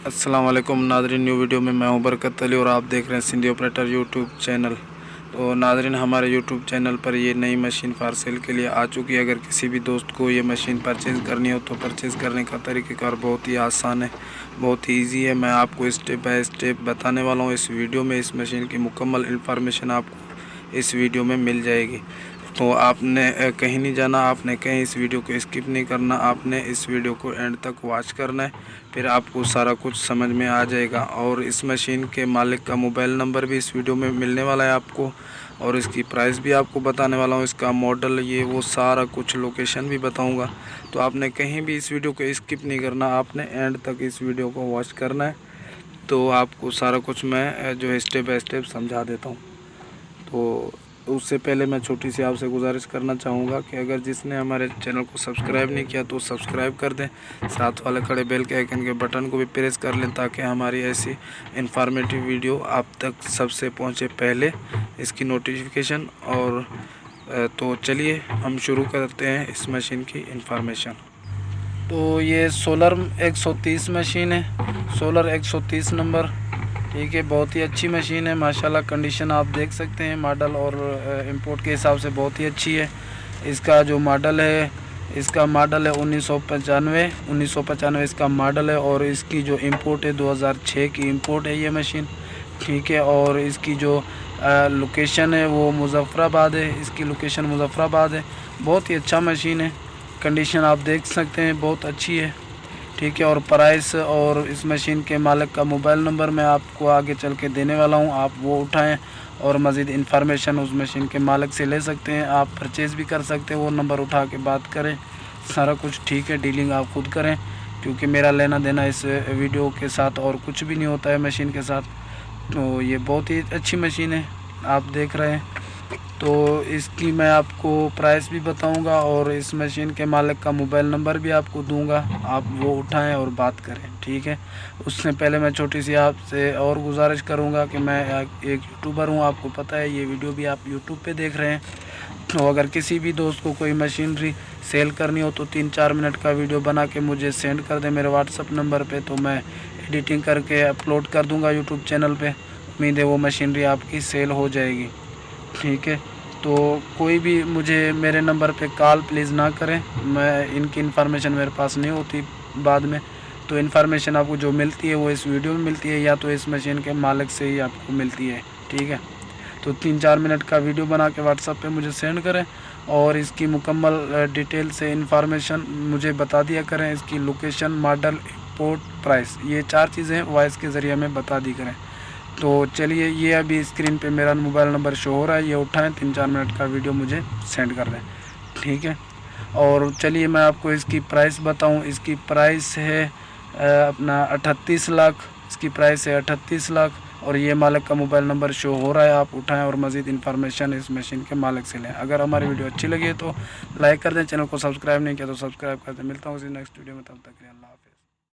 अस्सलाम वालेकुम Nadreen, new video में मैं हूं बरकत अली और आप देख रहे हैं सिंधी ऑपरेटर यूट्यूब चैनल। तो नादरीन, हमारे यूट्यूब चैनल पर ये नई मशीन फॉर सेल के लिए आ चुकी है। अगर किसी भी दोस्त को ये मशीन परचेज़ करनी हो तो परचेज़ करने का तरीक़ाकार बहुत ही आसान है, बहुत ही ईजी है। मैं आपको स्टेप बाय स्टेप बताने वाला हूँ इस वीडियो में। इस मशीन की मुकम्मल इंफॉर्मेशन आपको इस वीडियो में मिल जाएगी। तो आपने कहीं नहीं जाना, आपने कहीं इस वीडियो को स्किप नहीं करना, आपने इस वीडियो को एंड तक वॉच करना है, फिर आपको सारा कुछ समझ में आ जाएगा। और इस मशीन के मालिक का मोबाइल नंबर भी इस वीडियो में मिलने वाला है आपको, और इसकी प्राइस भी आपको बताने वाला हूँ, इसका मॉडल, ये वो सारा कुछ, लोकेशन भी बताऊँगा। तो आपने कहीं भी इस वीडियो को स्किप नहीं करना, आपने एंड तक इस वीडियो को वॉच करना है। तो आपको सारा कुछ मैं जो है स्टेप बाय स्टेप समझा देता हूँ। तो उससे पहले मैं छोटी सी आपसे गुजारिश करना चाहूँगा कि अगर जिसने हमारे चैनल को सब्सक्राइब नहीं किया तो सब्सक्राइब कर दें, साथ वाले खड़े बेल के आइकन के बटन को भी प्रेस कर लें, ताकि हमारी ऐसी इन्फॉर्मेटिव वीडियो आप तक सबसे पहुँचे पहले, इसकी नोटिफिकेशन। और तो चलिए हम शुरू करते हैं इस मशीन की इन्फॉर्मेशन। तो ये सोलर 130 मशीन है, सोलर 130 नंबर, ठीक है। बहुत ही अच्छी मशीन है माशाल्लाह। कंडीशन आप देख सकते हैं, मॉडल और इंपोर्ट के हिसाब से बहुत ही अच्छी है। इसका जो मॉडल है, इसका मॉडल है 1995 इसका मॉडल है। और इसकी जो इंपोर्ट है 2006 की इंपोर्ट है ये मशीन, ठीक है। और इसकी जो लोकेशन है वो मुज़फ़्फ़राबाद है, इसकी लोकेशन मुज़फ़्फ़राबाद है। बहुत ही अच्छा मशीन है, कंडीशन आप देख सकते हैं बहुत अच्छी है, ठीक है। और प्राइस और इस मशीन के मालिक का मोबाइल नंबर मैं आपको आगे चल के देने वाला हूं, आप वो उठाएं और मज़ीद इन्फॉर्मेशन उस मशीन के मालिक से ले सकते हैं। आप परचेज़ भी कर सकते हैं, वो नंबर उठा के बात करें, सारा कुछ ठीक है। डीलिंग आप खुद करें, क्योंकि मेरा लेना देना इस वीडियो के साथ और कुछ भी नहीं होता है मशीन के साथ। तो ये बहुत ही अच्छी मशीन है, आप देख रहे हैं। तो इसकी मैं आपको प्राइस भी बताऊंगा और इस मशीन के मालिक का मोबाइल नंबर भी आपको दूंगा, आप वो उठाएं और बात करें, ठीक है। उससे पहले मैं छोटी सी आपसे और गुजारिश करूंगा कि मैं एक यूट्यूबर हूं, आपको पता है, ये वीडियो भी आप यूट्यूब पे देख रहे हैं। तो अगर किसी भी दोस्त को कोई मशीनरी सेल करनी हो तो 3-4 मिनट का वीडियो बना के मुझे सेंड कर दें मेरे व्हाट्सअप नंबर पर, तो मैं एडिटिंग करके अपलोड कर दूँगा यूट्यूब चैनल पर। उम्मीद है वो मशीनरी आपकी सेल हो जाएगी, ठीक है। तो कोई भी मुझे मेरे नंबर पे कॉल प्लीज़ ना करें, मैं इनकी इन्फॉर्मेशन मेरे पास नहीं होती बाद में। तो इन्फॉर्मेशन आपको जो मिलती है वो इस वीडियो में मिलती है, या तो इस मशीन के मालिक से ही आपको मिलती है, ठीक है। तो 3-4 मिनट का वीडियो बना के व्हाट्सएप पे मुझे सेंड करें और इसकी मुकम्मल डिटेल से इन्फॉर्मेशन मुझे बता दिया करें। इसकी लोकेशन, मॉडल, इंपोर्ट, प्राइस, ये 4 चीज़ें वॉइस के ज़रिए हमें बता दी करें। तो चलिए, ये अभी स्क्रीन पे मेरा मोबाइल नंबर शो हो रहा है, ये उठाएं, 3-4 मिनट का वीडियो मुझे सेंड कर दें, ठीक है। और चलिए मैं आपको इसकी प्राइस बताऊं। इसकी प्राइस है अपना 38 लाख, इसकी प्राइस है 38 लाख। और ये मालिक का मोबाइल नंबर शो हो रहा है, आप उठाएं और मज़ीद इन्फॉर्मेशन इस मशीन के मालिक से लें। अगर हमारी वीडियो अच्छी लगी है तो लाइक कर दें, चैनल को सब्सक्राइब नहीं किया तो सब्सक्राइब कर दें। मिलता हूँ इसी नेक्स्ट वीडियो में, तब तक के लिए अल्लाह हाफ़िज़।